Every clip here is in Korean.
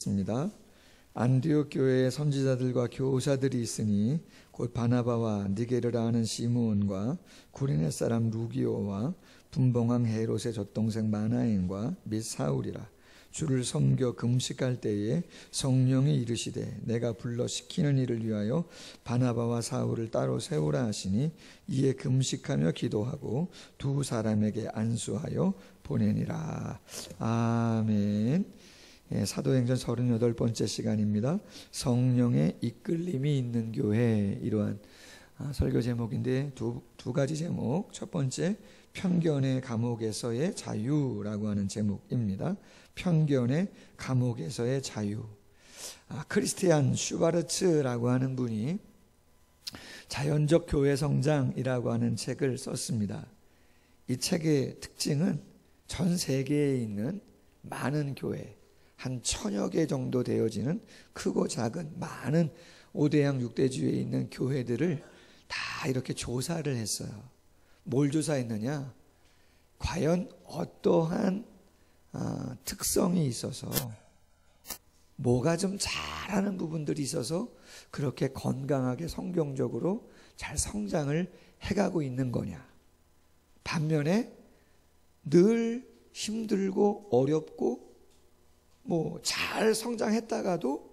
있습니다. 안디옥 교회에 선지자들과 교사들이 있으니 곧 바나바와 니게르라 하는 시므온과 구레네 사람 루기오와 분봉왕 헤롯의 젖동생 마나엔과 및 사울이라. 주를 섬겨 금식할 때에 성령이 이르시되 내가 불러 시키는 일을 위하여 바나바와 사울을 따로 세우라 하시니 이에 금식하며 기도하고 두 사람에게 안수하여 보내니라. 아멘. 사도행전 38번째 시간입니다. 성령의 이끌림이 있는 교회, 이러한 설교 제목인데 두 가지 제목. 첫 번째, 편견의 감옥에서의 자유라고 하는 제목입니다. 편견의 감옥에서의 자유. 크리스티안 슈바르츠라고 하는 분이 자연적 교회 성장이라고 하는 책을 썼습니다. 이 책의 특징은 전 세계에 있는 많은 교회, 한 1000여 개 정도 되어지는 크고 작은 많은 5대양 6대주에 있는 교회들을 다 이렇게 조사를 했어요. 뭘 조사했느냐? 과연 어떠한 특성이 있어서, 뭐가 좀 잘하는 부분들이 있어서 그렇게 건강하게 성경적으로 잘 성장을 해가고 있는 거냐? 반면에 늘 힘들고 어렵고 잘 성장했다가도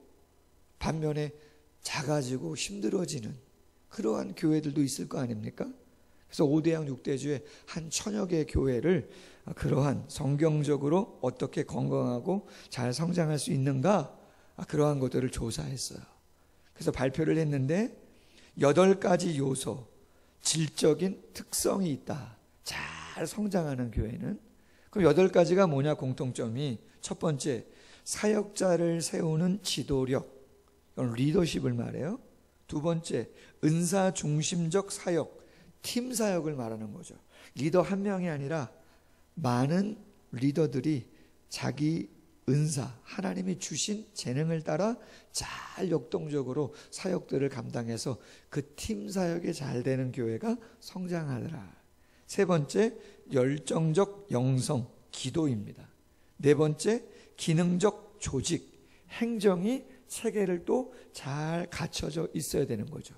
반면에 작아지고 힘들어지는 그러한 교회들도 있을 거 아닙니까? 그래서 5대양 6대주의 한 1000여 개의 교회를 그러한 성경적으로 어떻게 건강하고 잘 성장할 수 있는가, 그러한 것들을 조사했어요. 그래서 발표를 했는데 8가지 요소, 질적인 특성이 있다. 잘 성장하는 교회는. 그럼 8가지가 뭐냐? 공통점이, 첫 번째, 사역자를 세우는 지도력, 이건 리더십을 말해요. 두 번째, 은사 중심적 사역, 팀 사역을 말하는 거죠. 리더 한 명이 아니라 많은 리더들이 자기 은사, 하나님이 주신 재능을 따라 잘 역동적으로 사역들을 감당해서 그 팀 사역이 잘 되는 교회가 성장하더라. 세 번째, 열정적 영성, 기도입니다. 네 번째, 기능적 조직, 행정이 체계를 또 잘 갖춰져 있어야 되는 거죠.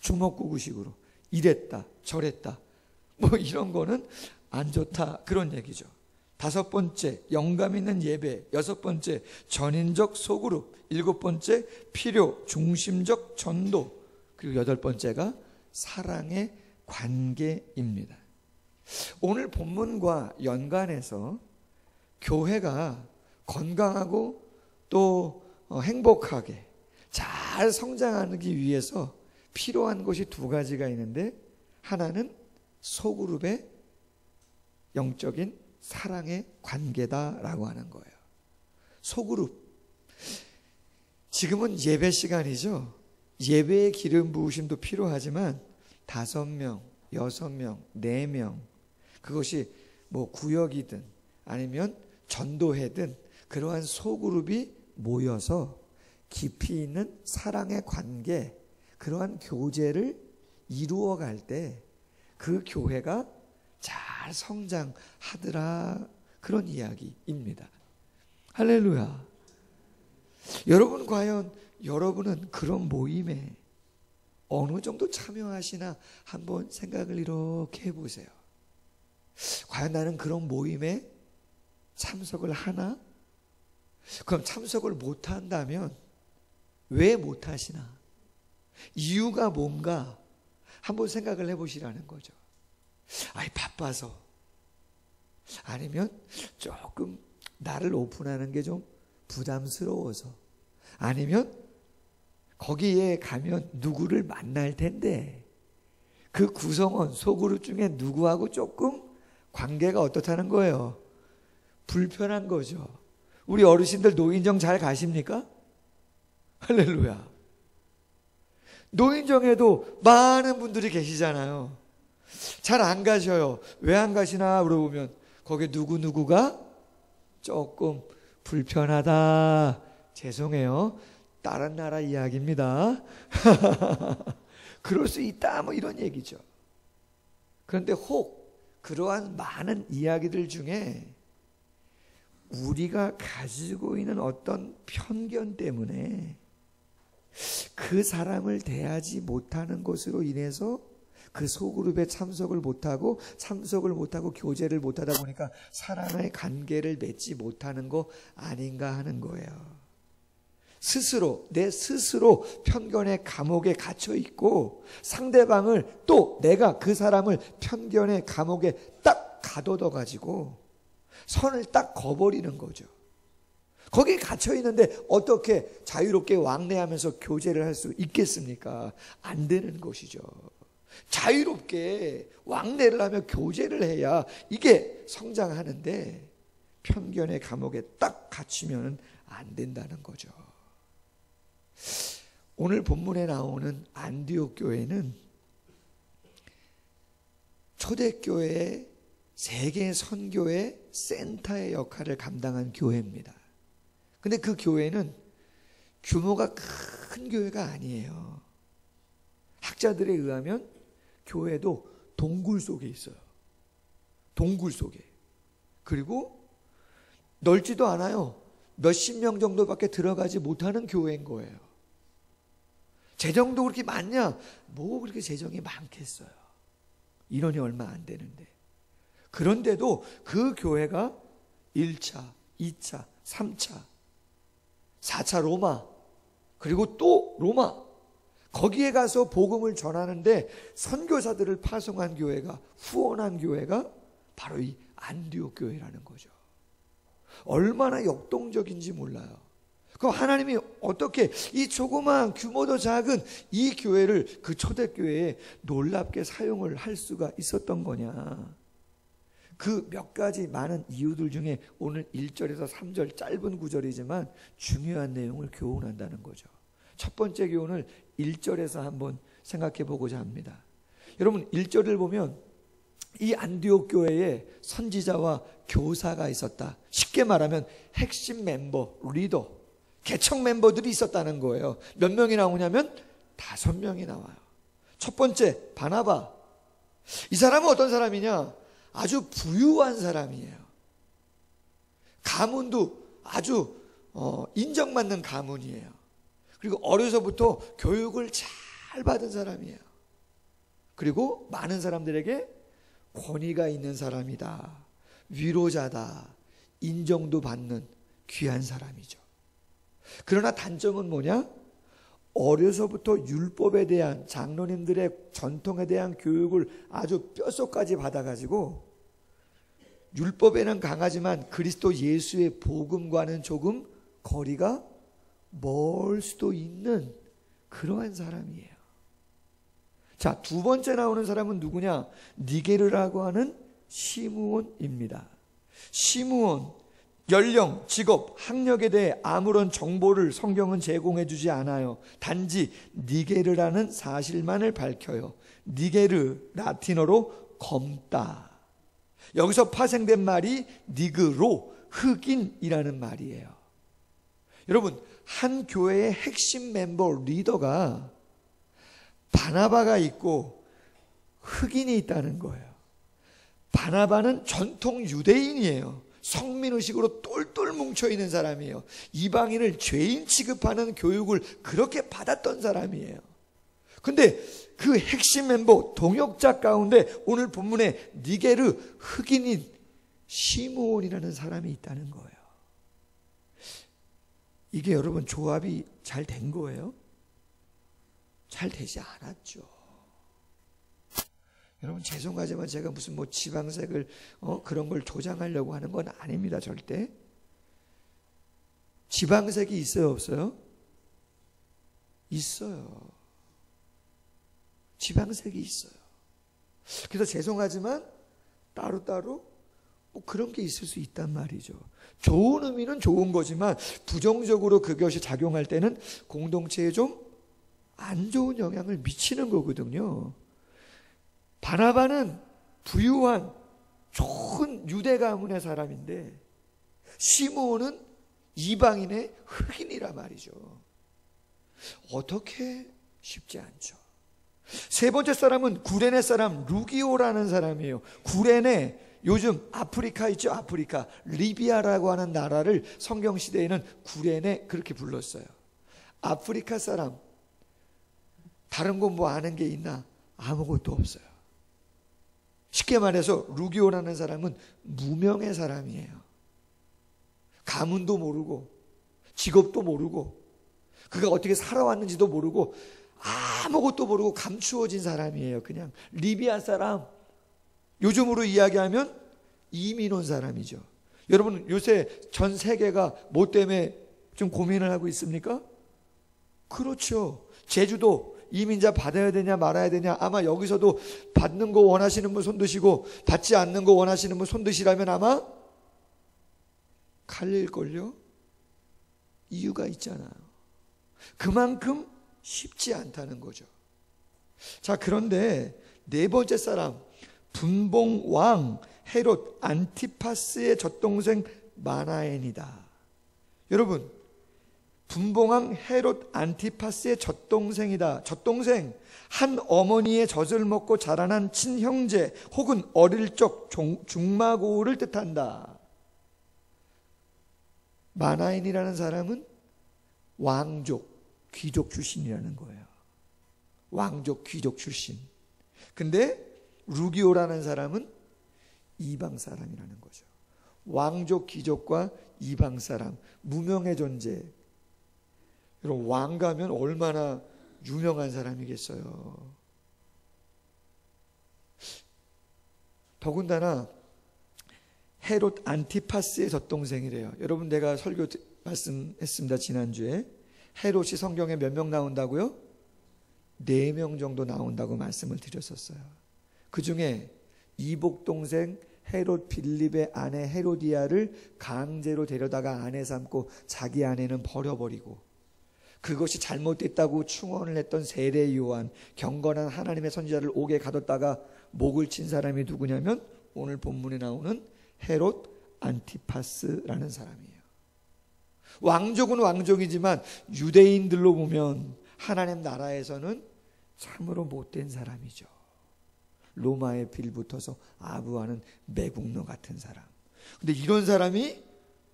주먹구구식으로 이랬다 저랬다 이런 거는 안 좋다, 그런 얘기죠. 다섯 번째, 영감 있는 예배. 여섯 번째, 전인적 소그룹. 일곱 번째, 필요 중심적 전도. 그리고 여덟 번째가 사랑의 관계입니다. 오늘 본문과 연관해서 교회가 건강하고 또 행복하게 잘 성장하기 위해서 필요한 것이 두 가지가 있는데, 하나는 소그룹의 영적인 사랑의 관계다라고 하는 거예요. 소그룹. 지금은 예배 시간이죠. 예배의 기름 부으심도 필요하지만 5명, 6명, 4명, 그것이 구역이든 아니면 전도회든 그러한 소그룹이 모여서 깊이 있는 사랑의 관계, 그러한 교제를 이루어갈 때 그 교회가 잘 성장하더라, 그런 이야기입니다. 할렐루야. 여러분, 과연 여러분은 그런 모임에 어느 정도 참여하시나 한번 생각을 이렇게 해보세요. 과연 나는 그런 모임에 참석을 하나? 그럼 참석을 못한다면 왜 못하시나? 이유가 뭔가 한번 생각을 해보시라는 거죠. 바빠서, 아니면 조금 나를 오픈하는 게 좀 부담스러워서, 아니면 거기에 가면 누구를 만날 텐데 그 구성원 소그룹 중에 누구하고 조금 관계가 어떻다는 거예요? 불편한 거죠. 우리 어르신들 노인정 잘 가십니까? 할렐루야. 노인정에도 많은 분들이 계시잖아요. 잘 안 가셔요. 왜 안 가시나 물어보면 거기 누구누구가 조금 불편하다. 죄송해요, 다른 나라 이야기입니다. 그럴 수 있다, 이런 얘기죠. 그런데 혹 그러한 많은 이야기들 중에 우리가 가지고 있는 어떤 편견 때문에 그 사람을 대하지 못하는 것으로 인해서 그 소그룹에 참석을 못하고 교제를 못하다 보니까 사람의 관계를 맺지 못하는 거 아닌가 하는 거예요. 내 스스로 편견의 감옥에 갇혀 있고 상대방을 또 내가 그 사람을 편견의 감옥에 딱 가둬둬 가지고 선을 딱 거버리는 거죠. 거기에 갇혀 있는데 어떻게 자유롭게 왕래하면서 교제를 할 수 있겠습니까? 안 되는 것이죠. 자유롭게 왕래를 하며 교제를 해야 이게 성장하는데 편견의 감옥에 딱 갇히면 안 된다는 거죠. 오늘 본문에 나오는 안디옥 교회는 초대교회의 세계 선교의 센터의 역할을 감당한 교회입니다. 근데 그 교회는 규모가 큰 교회가 아니에요. 학자들에 의하면 교회도 동굴 속에 있어요. 동굴 속에. 그리고 넓지도 않아요. 몇십 명 정도밖에 들어가지 못하는 교회인 거예요. 재정도 그렇게 많냐? 뭐 그렇게 재정이 많겠어요. 인원이 얼마 안 되는데. 그런데도 그 교회가 1차, 2차, 3차, 4차 로마, 그리고 또 로마, 거기에 가서 복음을 전하는데 선교사들을 파송한 교회가, 후원한 교회가 바로 이 안디옥 교회라는 거죠. 얼마나 역동적인지 몰라요. 그럼 하나님이 어떻게 이 조그만 규모도 작은 이 교회를 그 초대교회에 놀랍게 사용을 할 수가 있었던 거냐. 그 몇 가지 많은 이유들 중에 오늘 1절에서 3절 짧은 구절이지만 중요한 내용을 교훈한다는 거죠. 첫 번째 교훈을 1절에서 한번 생각해 보고자 합니다. 여러분 1절을 보면 이 안디옥 교회에 선지자와 교사가 있었다. 쉽게 말하면 핵심 멤버, 리더, 개척 멤버들이 있었다는 거예요. 몇 명이 나오냐면 5명이 나와요. 첫 번째 바나바. 이 사람은 어떤 사람이냐? 아주 부유한 사람이에요. 가문도 아주 인정받는 가문이에요. 그리고 어려서부터 교육을 잘 받은 사람이에요. 그리고 많은 사람들에게 권위가 있는 사람이다. 위로자다. 인정도 받는 귀한 사람이죠. 그러나 단점은 뭐냐? 어려서부터 율법에 대한 장로님들의 전통에 대한 교육을 아주 뼛속까지 받아가지고 율법에는 강하지만 그리스도 예수의 복음과는 조금 거리가 멀 수도 있는 그러한 사람이에요. 자, 두 번째 나오는 사람은 누구냐? 니게르라고 하는 시므온입니다. 시므온, 연령, 직업, 학력에 대해 아무런 정보를 성경은 제공해 주지 않아요. 단지 니게르라는 사실만을 밝혀요. 니게르, 라틴어로 검다. 여기서 파생된 말이 니그로, 흑인이라는 말이에요. 여러분, 한 교회의 핵심 멤버, 리더가 바나바가 있고 흑인이 있다는 거예요. 바나바는 전통 유대인이에요. 성민의식으로 똘똘 뭉쳐있는 사람이에요. 이방인을 죄인 취급하는 교육을 그렇게 받았던 사람이에요. 근데 그 핵심 멤버 동역자 가운데 오늘 본문에 니게르 흑인인 시므온이라는 사람이 있다는 거예요. 이게 여러분 조합이 잘 된 거예요? 잘 되지 않았죠. 여러분 죄송하지만 제가 무슨 지방색을 그런 걸 조장하려고 하는 건 아닙니다. 절대. 지방색이 있어요, 없어요? 있어요. 지방색이 있어요. 그래서 죄송하지만 따로따로 그런 게 있을 수 있단 말이죠. 좋은 의미는 좋은 거지만 부정적으로 그것이 작용할 때는 공동체에 좀 안 좋은 영향을 미치는 거거든요. 바나바는 부유한 좋은 유대 가문의 사람인데 시므온은 이방인의 흑인이라 말이죠. 어떻게? 쉽지 않죠. 세 번째 사람은 구레네 사람 루기오라는 사람이에요. 구레네, 요즘 아프리카 있죠? 아프리카. 리비아라고 하는 나라를 성경시대에는 구레네 그렇게 불렀어요. 아프리카 사람, 다른 거 뭐 아는 게 있나? 아무것도 없어요. 쉽게 말해서 루기오라는 사람은 무명의 사람이에요. 가문도 모르고 직업도 모르고 그가 어떻게 살아왔는지도 모르고 아무것도 모르고 감추어진 사람이에요. 그냥 리비아 사람, 요즘으로 이야기하면 이민 온 사람이죠. 여러분 요새 전 세계가 뭐 때문에 좀 고민을 하고 있습니까? 그렇죠. 제주도 이민자 받아야 되냐 말아야 되냐. 아마 여기서도 받는 거 원하시는 분 손 드시고 받지 않는 거 원하시는 분 손 드시라면 아마 갈릴걸요. 이유가 있잖아요. 그만큼 쉽지 않다는 거죠. 자, 그런데 네 번째 사람, 분봉왕 헤롯 안티파스의 젖동생 마나엔이다. 여러분, 분봉왕 헤롯 안티파스의 젖동생이다. 젖동생, 한 어머니의 젖을 먹고 자라난 친형제 혹은 어릴 적 중마고우를 뜻한다. 마나엔이라는 사람은 왕족, 귀족 출신이라는 거예요. 왕족, 귀족 출신. 근데 루기오라는 사람은 이방 사람이라는 거죠. 왕족, 귀족과 이방 사람, 무명의 존재. 여러분, 왕가면 얼마나 유명한 사람이겠어요. 더군다나 헤롯 안티파스의 젖동생이래요. 여러분, 내가 설교 말씀했습니다. 지난주에 헤롯이 성경에 몇 명 나온다고요? 4명 정도 나온다고 말씀을 드렸었어요. 그 중에 이복 동생 헤롯 빌립의 아내 헤로디아를 강제로 데려다가 아내 삼고 자기 아내는 버려버리고, 그것이 잘못됐다고 충언을 했던 세례 요한, 경건한 하나님의 선지자를 옥에 가뒀다가 목을 친 사람이 누구냐면 오늘 본문에 나오는 헤롯 안티파스라는 사람이에요. 왕족은 왕족이지만 유대인들로 보면 하나님 나라에서는 참으로 못된 사람이죠. 로마에 빌붙어서 아부하는 매국노 같은 사람. 근데 이런 사람이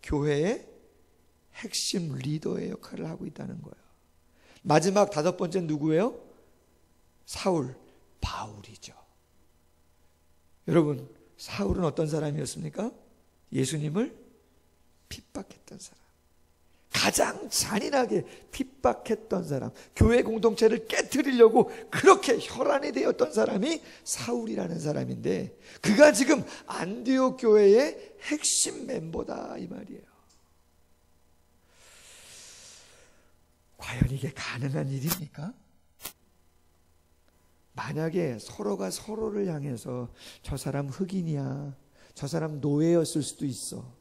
교회의 핵심 리더의 역할을 하고 있다는 거예요. 마지막 5번째는 누구예요? 사울, 바울이죠. 여러분, 사울은 어떤 사람이었습니까? 예수님을 핍박했던 사람. 가장 잔인하게 핍박했던 사람, 교회 공동체를 깨트리려고 그렇게 혈안이 되었던 사람이 사울이라는 사람인데, 그가 지금 안디옥 교회의 핵심 멤버다 이 말이에요. 과연 이게 가능한 일입니까? 만약에 서로가 서로를 향해서 저 사람 흑인이야, 저 사람 노예였을 수도 있어,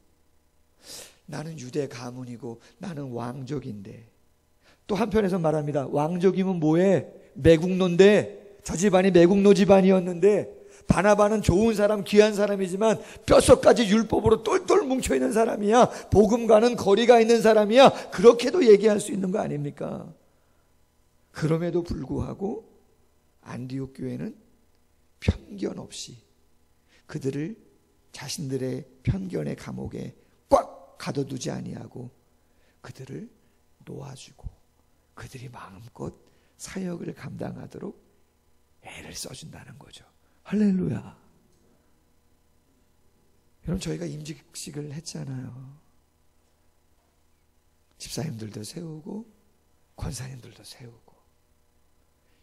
나는 유대 가문이고 나는 왕족인데, 또 한편에서 말합니다. 왕족이면 뭐해? 매국노인데, 저 집안이 매국노 집안이었는데, 바나바는 좋은 사람, 귀한 사람이지만 뼛속까지 율법으로 똘똘 뭉쳐있는 사람이야, 복음과는 거리가 있는 사람이야, 그렇게도 얘기할 수 있는 거 아닙니까? 그럼에도 불구하고 안디옥 교회는 편견 없이 그들을 자신들의 편견의 감옥에 꽉 가둬두지 아니하고 그들을 놓아주고 그들이 마음껏 사역을 감당하도록 애를 써준다는 거죠. 할렐루야. 여러분, 저희가 임직식을 했잖아요. 집사님들도 세우고 권사님들도 세우고.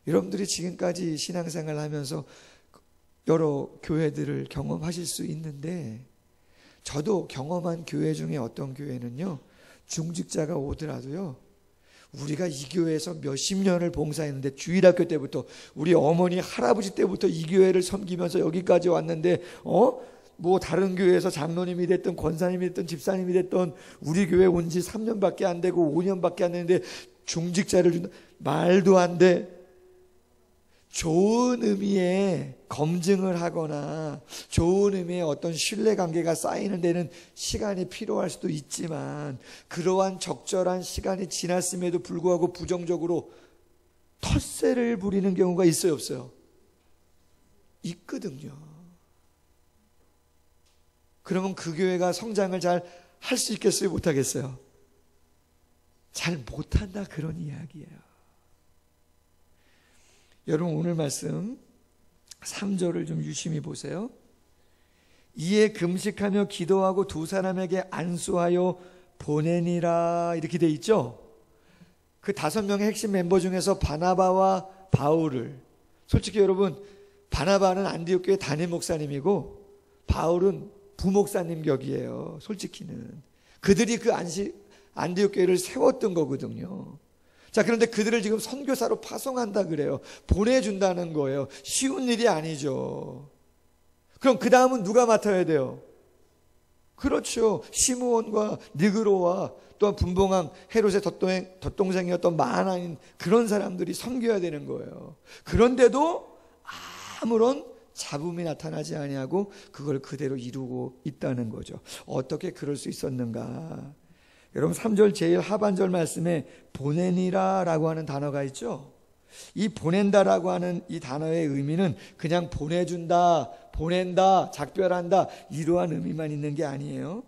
여러분들이 지금까지 신앙생활을 하면서 여러 교회들을 경험하실 수 있는데, 저도 경험한 교회 중에 어떤 교회는요, 중직자가 오더라도요, 우리가 이 교회에서 몇십 년을 봉사했는데, 주일학교 때부터 우리 어머니 할아버지 때부터 이 교회를 섬기면서 여기까지 왔는데, 뭐 다른 교회에서 장로님이 됐든 권사님이 됐든 집사님이 됐든 우리 교회 온 지 3년밖에 안 되고 5년밖에 안 됐는데 중직자를 준다. 말도 안 돼. 좋은 의미의 검증을 하거나 좋은 의미의 어떤 신뢰관계가 쌓이는 데는 시간이 필요할 수도 있지만, 그러한 적절한 시간이 지났음에도 불구하고 부정적으로 텃세를 부리는 경우가 있어요, 없어요? 있거든요. 그러면 그 교회가 성장을 잘 할 수 있겠어요? 못하겠어요? 잘 못한다, 그런 이야기예요. 여러분, 오늘 말씀 3절을 좀 유심히 보세요. 이에 금식하며 기도하고 두 사람에게 안수하여 보내니라, 이렇게 돼 있죠. 그 5명의 핵심 멤버 중에서 바나바와 바울을, 솔직히 여러분, 바나바는 안디옥 교회 담임 목사님이고 바울은 부목사님 격이에요. 솔직히는 그들이 그 안디옥 교회를 세웠던 거거든요. 자, 그런데 그들을 지금 선교사로 파송한다 그래요. 보내준다는 거예요. 쉬운 일이 아니죠. 그럼 그 다음은 누가 맡아야 돼요? 그렇죠. 시므온과 느그로와 또한 분봉왕 헤롯의 덧동생이었던 마하나인 그런 사람들이 섬겨야 되는 거예요. 그런데도 아무런 잡음이 나타나지 아니하고 그걸 그대로 이루고 있다는 거죠. 어떻게 그럴 수 있었는가? 여러분, 3절 제일 하반절 말씀에 보내니라 라고 하는 단어가 있죠. 이 보낸다라고 하는 이 단어의 의미는 그냥 보내준다, 보낸다, 작별한다, 이러한 의미만 있는 게 아니에요.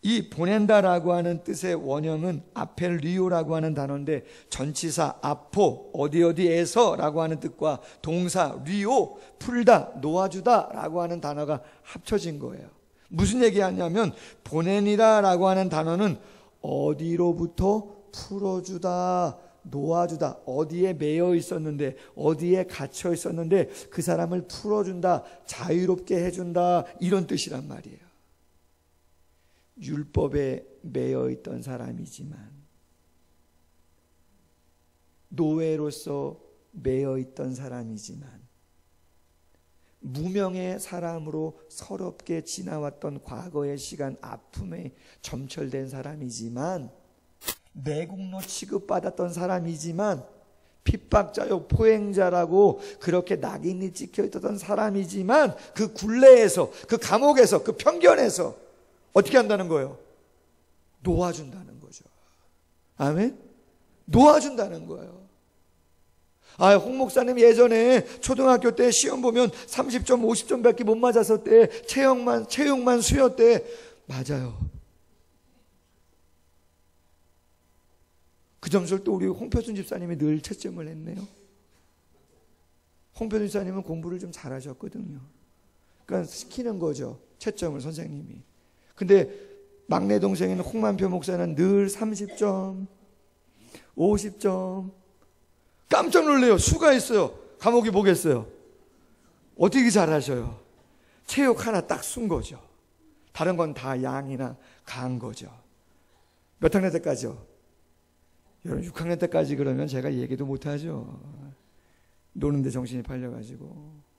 이 보낸다라고 하는 뜻의 원형은 아펠리오라고 하는 단어인데, 전치사 아포, 어디에서 라고 하는 뜻과 동사 리오, 풀다, 놓아주다 라고 하는 단어가 합쳐진 거예요. 무슨 얘기하냐면, 보내니라 라고 하는 단어는 어디로부터 풀어주다, 놓아주다, 어디에 매여 있었는데, 어디에 갇혀 있었는데 그 사람을 풀어준다, 자유롭게 해준다, 이런 뜻이란 말이에요. 율법에 매여 있던 사람이지만, 노예로서 매여 있던 사람이지만, 무명의 사람으로 서럽게 지나왔던 과거의 시간, 아픔에 점철된 사람이지만, 매국노 취급받았던 사람이지만, 핍박자요 포행자라고 그렇게 낙인이 찍혀있던 사람이지만, 그 굴레에서, 그 감옥에서, 그 편견에서 어떻게 한다는 거예요? 놓아준다는 거죠. 아멘? 놓아준다는 거예요. 홍 목사님 예전에 초등학교 때 시험 보면 30점, 50점 밖에 못 맞았을 때 체육만 수여 때, 맞아요. 그 점수를 또 우리 홍표순 집사님이 늘 채점을 했네요. 홍표순 집사님은 공부를 좀 잘하셨거든요. 그러니까 시키는 거죠, 채점을 선생님이. 근데 막내 동생인 홍만표 목사는 늘 30점, 50점. 깜짝 놀래요. 수가 있어요. 과목이 뭐겠어요? 어떻게 잘하셔요? 체육 하나 딱 순 거죠. 다른 건 다 양이나 간 거죠. 몇 학년 때까지요? 여러분, 6학년 때까지 그러면 제가 얘기도 못하죠. 노는데 정신이 팔려가지고.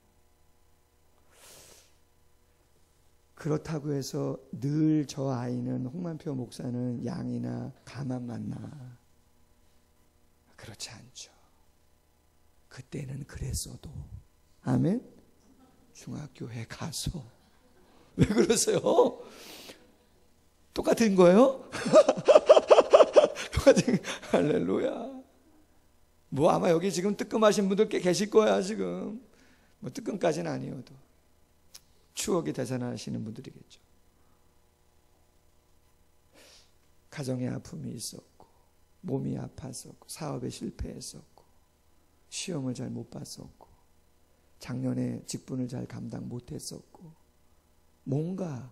그렇다고 해서 늘 저 아이는, 홍만표 목사는 양이나 가만 만나. 그렇지 않죠. 그때는 그랬어도, 아멘? 중학교에 가서. 왜 그러세요? 똑같은 거예요? 똑같은, 할렐루야. 뭐 아마 여기 지금 뜨끔하신 분들 꽤 계실 거야, 지금. 뭐 뜨끔까지는 아니어도. 추억이 되살아나시는 분들이겠죠. 가정에 아픔이 있었고, 몸이 아팠었고, 사업에 실패했었고, 시험을 잘 못 봤었고, 작년에 직분을 잘 감당 못했었고, 뭔가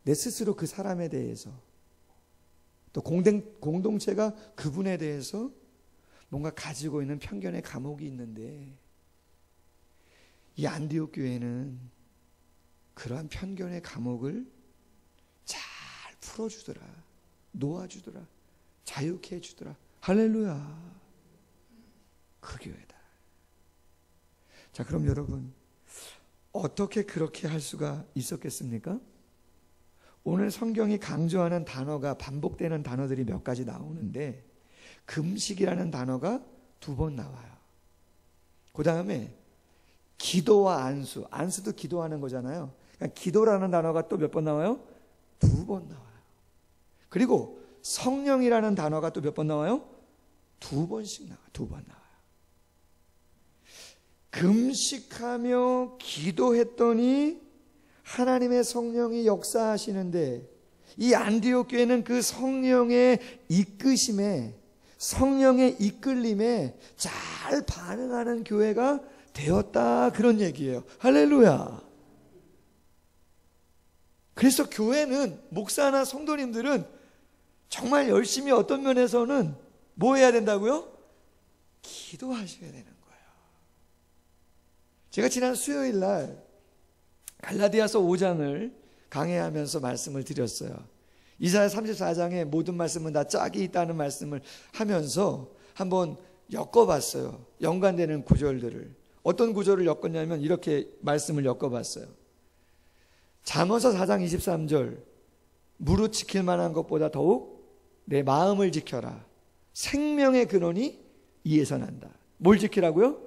내 스스로 그 사람에 대해서, 또 공동체가 그분에 대해서 뭔가 가지고 있는 편견의 감옥이 있는데, 이 안디옥 교회는 그러한 편견의 감옥을 잘 풀어주더라, 놓아주더라, 자유케 해주더라. 할렐루야. 그 교회다. 자, 그럼 여러분, 어떻게 그렇게 할 수가 있었겠습니까? 오늘 성경이 강조하는 단어가, 반복되는 단어들이 몇 가지 나오는데, 금식이라는 단어가 2번 나와요. 그 다음에 기도와 안수, 안수도 기도하는 거잖아요. 그러니까 기도라는 단어가 또 몇 번 나와요? 2번 나와요. 그리고 성령이라는 단어가 또 몇 번 나와요? 2번씩 나와요. 2번 나와요. 금식하며 기도했더니 하나님의 성령이 역사하시는데 이 안디옥 교회는 그 성령의 이끄심에, 성령의 이끌림에 잘 반응하는 교회가 되었다, 그런 얘기예요. 할렐루야. 그래서 교회는, 목사나 성도님들은 정말 열심히 어떤 면에서는 뭐 해야 된다고요? 기도하셔야 되는 거예요. 제가 지난 수요일 날 갈라디아서 5장을 강해하면서 말씀을 드렸어요. 이사야 34장에 모든 말씀은 다 짝이 있다는 말씀을 하면서 한번 엮어봤어요. 연관되는 구절들을. 어떤 구절을 엮었냐면 이렇게 말씀을 엮어봤어요. 잠언서 4장 23절, 무릇 지킬 만한 것보다 더욱 내 마음을 지켜라. 생명의 근원이 이에서 난다. 뭘 지키라고요?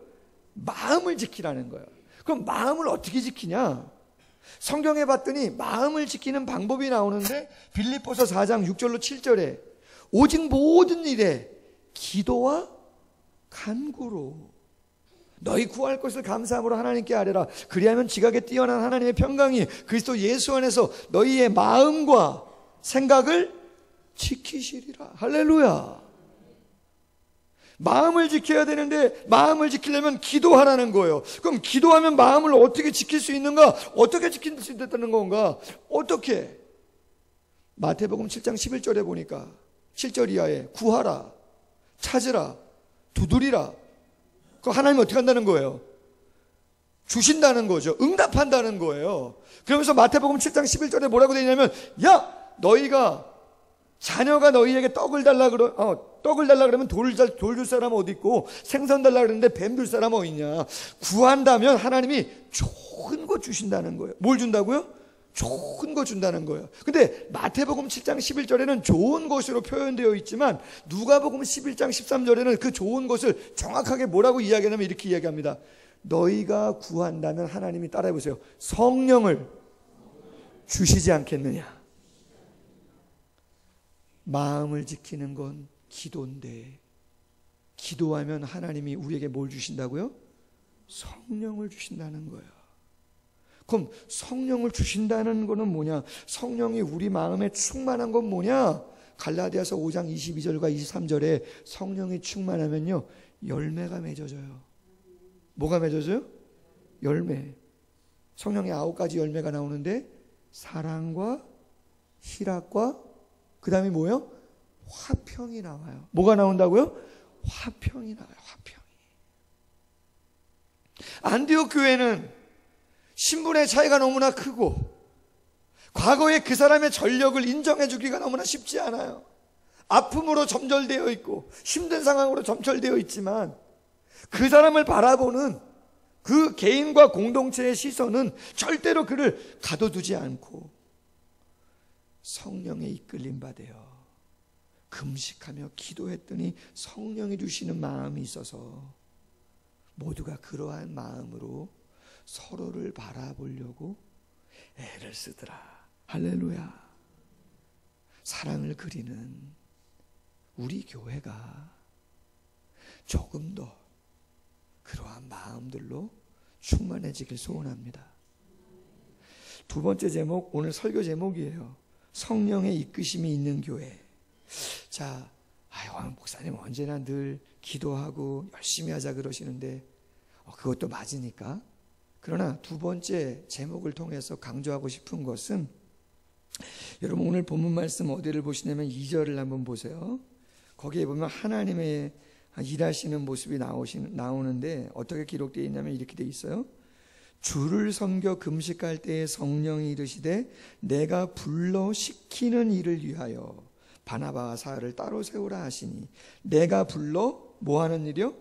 마음을 지키라는 거예요. 그럼 마음을 어떻게 지키냐? 성경에 봤더니 마음을 지키는 방법이 나오는데 빌립보서 4장 6절로 7절에 오직 모든 일에 기도와 간구로 너희 구할 것을 감사함으로 하나님께 아뢰라. 그리하면 지각에 뛰어난 하나님의 평강이 그리스도 예수 안에서 너희의 마음과 생각을 지키시리라. 할렐루야. 마음을 지켜야 되는데 마음을 지키려면 기도하라는 거예요. 그럼 기도하면 마음을 어떻게 지킬 수 있는가? 어떻게 지킬 수 있다는 건가? 어떻게? 마태복음 7장 11절에 보니까 7절 이하에 구하라, 찾으라, 두드리라. 그 하나님 어떻게 한다는 거예요? 주신다는 거죠. 응답한다는 거예요. 그러면서 마태복음 7장 11절에 뭐라고 되어 있냐면, 야, 너희가 자녀가 너희에게 떡을 달라 그러면 돌 줄 사람 어디 있고, 생선 달라 그러는데 뱀 줄 사람 어디 있냐. 구한다면 하나님이 좋은 거 주신다는 거예요. 뭘 준다고요? 좋은 거 준다는 거예요. 근데 마태복음 7장 11절에는 좋은 것으로 표현되어 있지만 누가복음 11장 13절에는 그 좋은 것을 정확하게 뭐라고 이야기하냐면 이렇게 이야기합니다. 너희가 구한다면 하나님이, 따라해보세요, 성령을 주시지 않겠느냐. 마음을 지키는 건 기도인데, 기도하면 하나님이 우리에게 뭘 주신다고요? 성령을 주신다는 거예요. 그럼 성령을 주신다는 거는 뭐냐? 성령이 우리 마음에 충만한 건 뭐냐? 갈라디아서 5장 22절과 23절에 성령이 충만하면요, 열매가 맺어져요. 뭐가 맺어져요? 열매. 성령의 9가지 열매가 나오는데 사랑과 희락과 그 다음에 뭐예요? 화평이 나와요. 뭐가 나온다고요? 화평이 나와요. 화평이. 안디옥 교회는 신분의 차이가 너무나 크고 과거에 그 사람의 전력을 인정해 주기가 너무나 쉽지 않아요. 아픔으로 점철되어 있고 힘든 상황으로 점철되어 있지만 그 사람을 바라보는 그 개인과 공동체의 시선은 절대로 그를 가둬두지 않고 성령에 이끌림 받아요. 금식하며 기도했더니 성령이 주시는 마음이 있어서 모두가 그러한 마음으로 서로를 바라보려고 애를 쓰더라. 할렐루야. 사랑을 그리는 우리 교회가 조금 더 그러한 마음들로 충만해지길 소원합니다. 두 번째 제목, 오늘 설교 제목이에요. 성령의 이끄심이 있는 교회. 자, 목사님 언제나 늘 기도하고 열심히 하자 그러시는데 그것도 맞으니까. 그러나 두 번째 제목을 통해서 강조하고 싶은 것은, 여러분 오늘 본문 말씀 어디를 보시냐면 2절을 한번 보세요. 거기에 보면 하나님의 일하시는 모습이 나오는데 어떻게 기록되어 있냐면 이렇게 되어 있어요. 주를 섬겨 금식할 때에 성령이 이르시되 내가 불러 시키는 일을 위하여 바나바와 사울을 따로 세우라 하시니, 내가 불러 뭐 하는 일이요?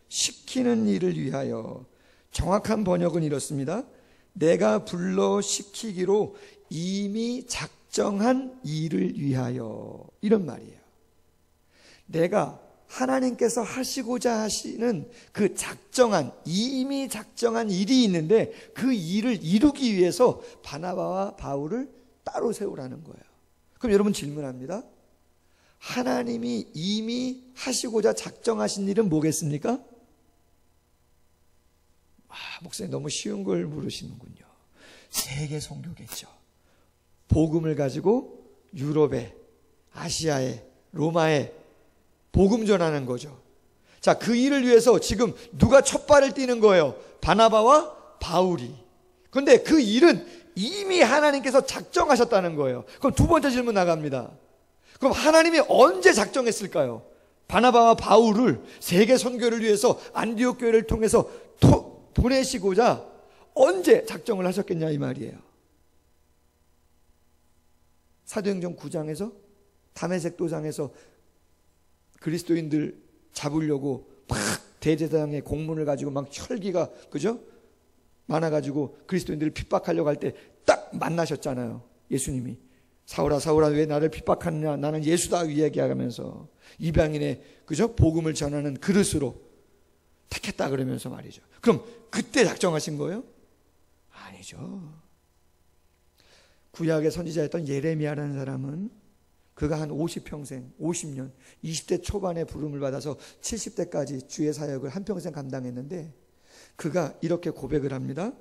시키는 일을 위하여. 정확한 번역은 이렇습니다. 내가 불러 시키기로 이미 작정한 일을 위하여. 이런 말이에요. 내가 하나님께서 하시고자 하시는 그 이미 작정한 일이 있는데 그 일을 이루기 위해서 바나바와 바울을 따로 세우라는 거예요. 그럼 여러분 질문합니다. 하나님이 이미 하시고자 작정하신 일은 뭐겠습니까? 목사님 너무 쉬운 걸 물으시는군요. 세계 선교겠죠. 복음을 가지고 유럽에, 아시아에, 로마에 복음 전하는 거죠. 자, 그 일을 위해서 지금 누가 첫 발을 띄는 거예요? 바나바와 바울이. 그런데 그 일은 이미 하나님께서 작정하셨다는 거예요. 그럼 두 번째 질문 나갑니다. 그럼 하나님이 언제 작정했을까요? 바나바와 바울을 세계 선교를 위해서 안디옥 교회를 통해서 보내시고자 언제 작정을 하셨겠냐 이 말이에요. 사도행전 9장에서 다메섹 도상에서 그리스도인들 잡으려고 막 대제사장의 공문을 가지고 막 혈기가 그죠? 많아가지고 그리스도인들을 핍박하려고 할 때 딱 만나셨잖아요. 예수님이 사울아 사울아 왜 나를 핍박하느냐 나는 예수다 이야기하면서 이방인의 그죠? 복음을 전하는 그릇으로 택했다 그러면서 말이죠. 그럼 그때 작정하신 거예요? 아니죠. 구약의 선지자였던 예레미야라는 사람은 그가 한 50평생, 50년, 20대 초반에 부름을 받아서 70대까지 주의 사역을 한평생 감당했는데 그가 이렇게 고백을 합니다.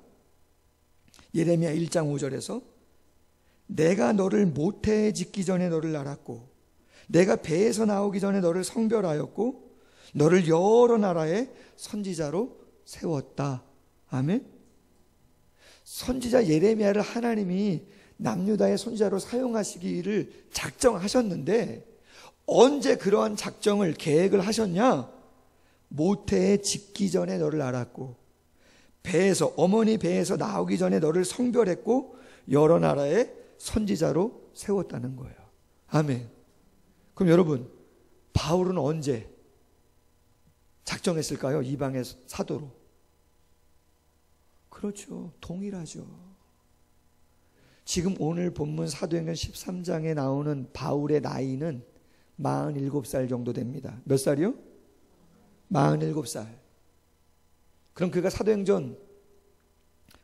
예레미야 1장 5절에서 내가 너를 모태에 짓기 전에 너를 알았고 내가 배에서 나오기 전에 너를 성별하였고 너를 여러 나라의 선지자로 세웠다. 아멘. 선지자 예레미야를 하나님이 남유다의 선지자로 사용하시기를 작정하셨는데 언제 그러한 작정을 계획을 하셨냐? 모태에 짓기 전에 너를 알았고 배에서 어머니 배에서 나오기 전에 너를 성별했고 여러 나라의 선지자로 세웠다는 거예요. 아멘. 그럼 여러분 바울은 언제 작정했을까요? 이방의 사도로. 그렇죠. 동일하죠. 지금 오늘 본문 사도행전 13장에 나오는 바울의 나이는 47살 정도 됩니다. 몇 살이요? 47살. 그럼 그가 사도행전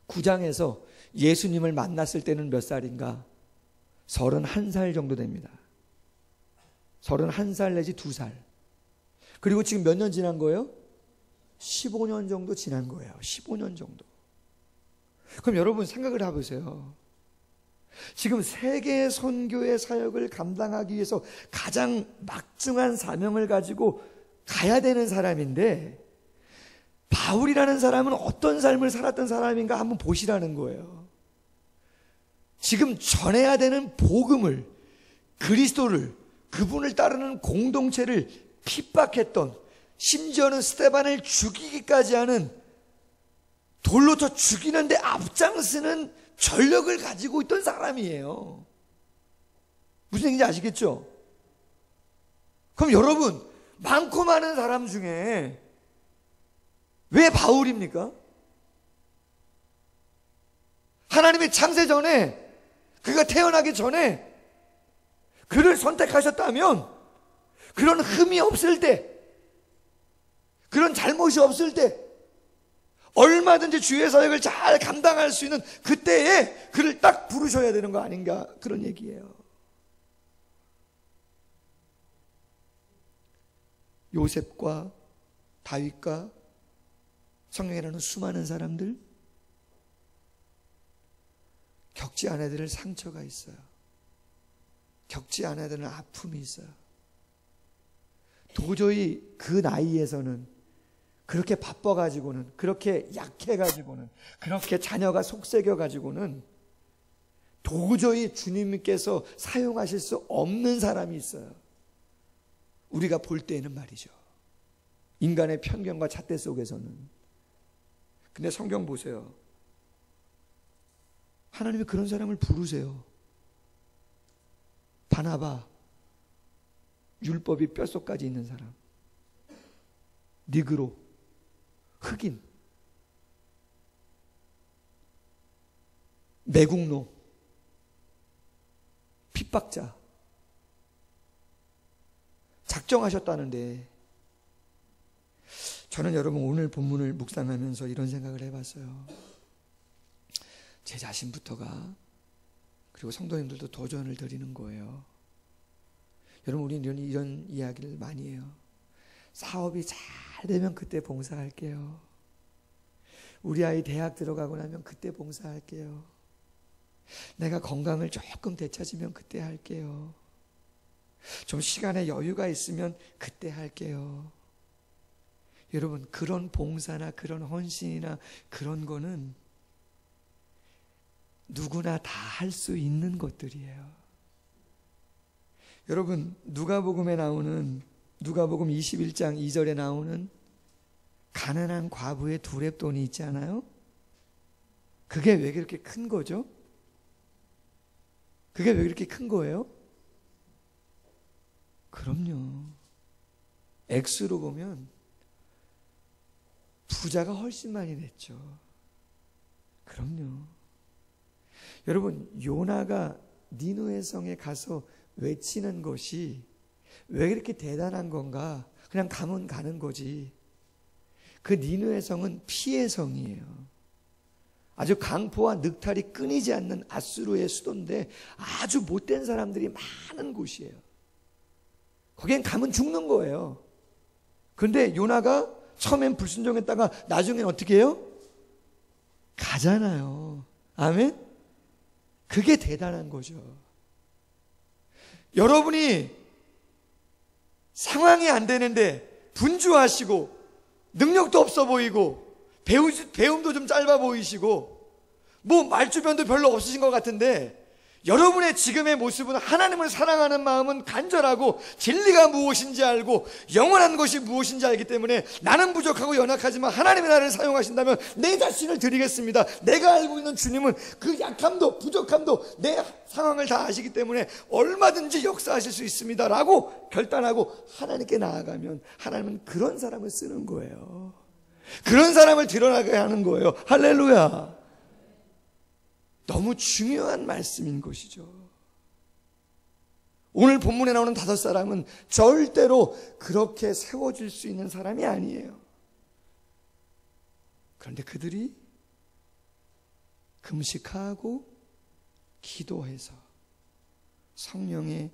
9장에서 예수님을 만났을 때는 몇 살인가? 31살 정도 됩니다. 31살 내지 2살. 그리고 지금 몇 년 지난 거예요? 15년 정도 지난 거예요. 15년 정도. 그럼 여러분 생각을 해보세요. 지금 세계 선교의 사역을 감당하기 위해서 가장 막중한 사명을 가지고 가야 되는 사람인데 바울이라는 사람은 어떤 삶을 살았던 사람인가 한번 보시라는 거예요. 지금 전해야 되는 복음을, 그리스도를, 그분을 따르는 공동체를 핍박했던, 심지어는 스데반을 죽이기까지 하는, 돌로 쳐 죽이는데 앞장서는 전력을 가지고 있던 사람이에요. 무슨 얘기인지 아시겠죠? 그럼 여러분 많고 많은 사람 중에 왜 바울입니까? 하나님의 창세 전에 그가 태어나기 전에 그를 선택하셨다면 그런 흠이 없을 때 그런 잘못이 없을 때 얼마든지 주의 사역을 잘 감당할 수 있는 그때에 그를 딱 부르셔야 되는 거 아닌가 그런 얘기예요. 요셉과 다윗과 성경에 나오는 수많은 사람들 겪지 않아야 될 상처가 있어요. 겪지 않아야 되는 아픔이 있어요. 도저히 그 나이에서는 그렇게 바빠가지고는 그렇게 약해가지고는 그렇게 자녀가 속썩여가지고는 도저히 주님께서 사용하실 수 없는 사람이 있어요. 우리가 볼 때에는 말이죠. 인간의 편견과 잣대 속에서는. 근데 성경 보세요. 하나님이 그런 사람을 부르세요. 바나바, 율법이 뼛속까지 있는 사람, 니그로, 흑인, 매국노, 핍박자 작정하셨다는데 저는 여러분 오늘 본문을 묵상하면서 이런 생각을 해봤어요. 제 자신부터가 그리고 성도님들도 도전을 드리는 거예요. 여러분 우리는 이런 이야기를 많이 해요. 사업이 잘 되면 그때 봉사할게요. 우리 아이 대학 들어가고 나면 그때 봉사할게요. 내가 건강을 조금 되찾으면 그때 할게요. 좀 시간에 여유가 있으면 그때 할게요. 여러분, 그런 봉사나 그런 헌신이나 그런 거는 누구나 다 할 수 있는 것들이에요. 여러분, 누가복음 21장 2절에 나오는 가난한 과부의 두렙돈이 있지 않아요? 그게 왜 그렇게 큰 거죠? 그게 왜 그렇게 큰 거예요? 그럼요. 액수로 보면 부자가 훨씬 많이 냈죠. 그럼요. 여러분, 요나가 니느웨 성에 가서 외치는 것이 왜 그렇게 대단한 건가? 그냥 가면 가는 거지. 그 니느웨 성은 피의 성이에요. 아주 강포와 늑탈이 끊이지 않는 아수르의 수도인데 아주 못된 사람들이 많은 곳이에요. 거기엔 가면 죽는 거예요. 그런데 요나가 처음엔 불순종했다가 나중엔 어떻게 해요? 가잖아요. 아멘? 그게 대단한 거죠. 여러분이 상황이 안 되는데 분주하시고 능력도 없어 보이고 배움도 좀 짧아 보이시고 뭐 말주변도 별로 없으신 것 같은데 여러분의 지금의 모습은 하나님을 사랑하는 마음은 간절하고 진리가 무엇인지 알고 영원한 것이 무엇인지 알기 때문에 나는 부족하고 연약하지만 하나님이 나를 사용하신다면 내 자신을 드리겠습니다. 내가 알고 있는 주님은 그 약함도 부족함도 내 상황을 다 아시기 때문에 얼마든지 역사하실 수 있습니다 라고 결단하고 하나님께 나아가면 하나님은 그런 사람을 쓰는 거예요. 그런 사람을 드러나게 하는 거예요. 할렐루야. 너무 중요한 말씀인 것이죠. 오늘 본문에 나오는 5사람은 절대로 그렇게 세워질 수 있는 사람이 아니에요. 그런데 그들이 금식하고 기도해서 성령의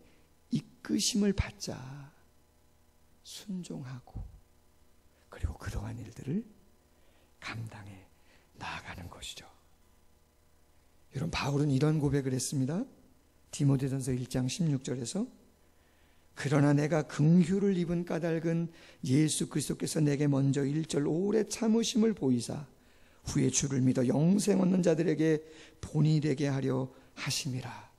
이끄심을 받자 순종하고 그리고 그러한 일들을 감당해 나아가는 것이죠. 여러분, 바울은 이런 고백을 했습니다. 디모데전서 1장 16절에서 그러나 내가 긍휼을 입은 까닭은 예수 그리스도께서 내게 먼저 1절 오래 참으심을 보이사 후에 주를 믿어 영생 얻는 자들에게 본이 되게 하려 하심이라.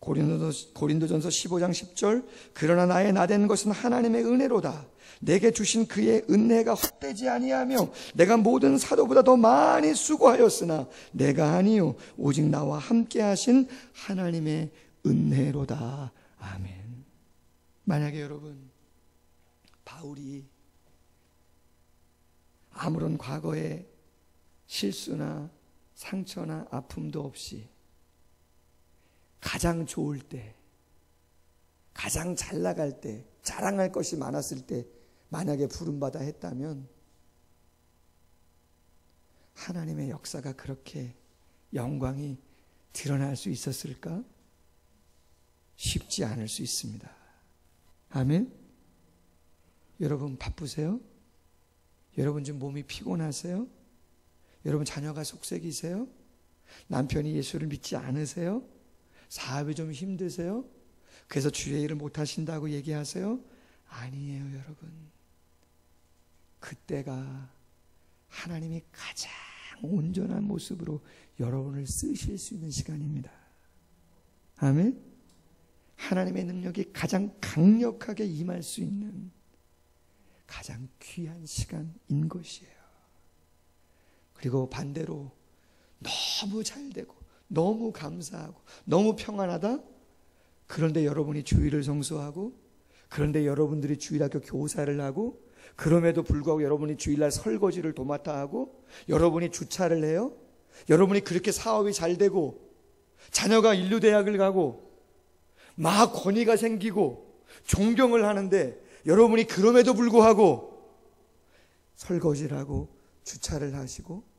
고린도전서 15장 10절 그러나 나의 나된 것은 하나님의 은혜로다. 내게 주신 그의 은혜가 헛되지 아니하며 내가 모든 사도보다 더 많이 수고하였으나 내가 아니요 오직 나와 함께 하신 하나님의 은혜로다. 아멘. 만약에 여러분 바울이 아무런 과거의 실수나 상처나 아픔도 없이 가장 좋을 때, 가장 잘 나갈 때, 자랑할 것이 많았을 때 만약에 부름받아 했다면 하나님의 역사가 그렇게 영광이 드러날 수 있었을까? 쉽지 않을 수 있습니다. 아멘? 여러분 바쁘세요? 여러분 좀 몸이 피곤하세요? 여러분 자녀가 속색이세요? 남편이 예수를 믿지 않으세요? 사업이 좀 힘드세요? 그래서 주의 일을 못하신다고 얘기하세요? 아니에요, 여러분. 그때가 하나님이 가장 온전한 모습으로 여러분을 쓰실 수 있는 시간입니다. 아멘? 하나님의 능력이 가장 강력하게 임할 수 있는 가장 귀한 시간인 것이에요. 그리고 반대로 너무 잘 되고 너무 감사하고 너무 평안하다? 그런데 여러분이 주일을 성수하고 그런데 여러분들이 주일학교 교사를 하고 그럼에도 불구하고 여러분이 주일날 설거지를 도맡아 하고 여러분이 주차를 해요? 여러분이 그렇게 사업이 잘 되고 자녀가 인류대학을 가고 막 권위가 생기고 존경을 하는데 여러분이 그럼에도 불구하고 설거지를 하고 주차를 하시고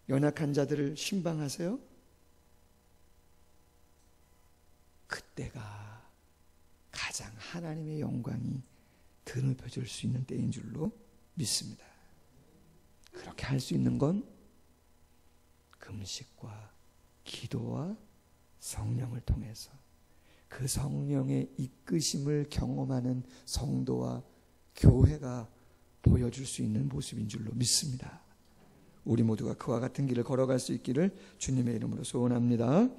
연약한 자들을 신방하세요? 그때가 가장 하나님의 영광이 드높여질 수 있는 때인 줄로 믿습니다. 그렇게 할 수 있는 건 금식과 기도와 성령을 통해서 그 성령의 이끄심을 경험하는 성도와 교회가 보여줄 수 있는 모습인 줄로 믿습니다. 우리 모두가 그와 같은 길을 걸어갈 수 있기를 주님의 이름으로 소원합니다.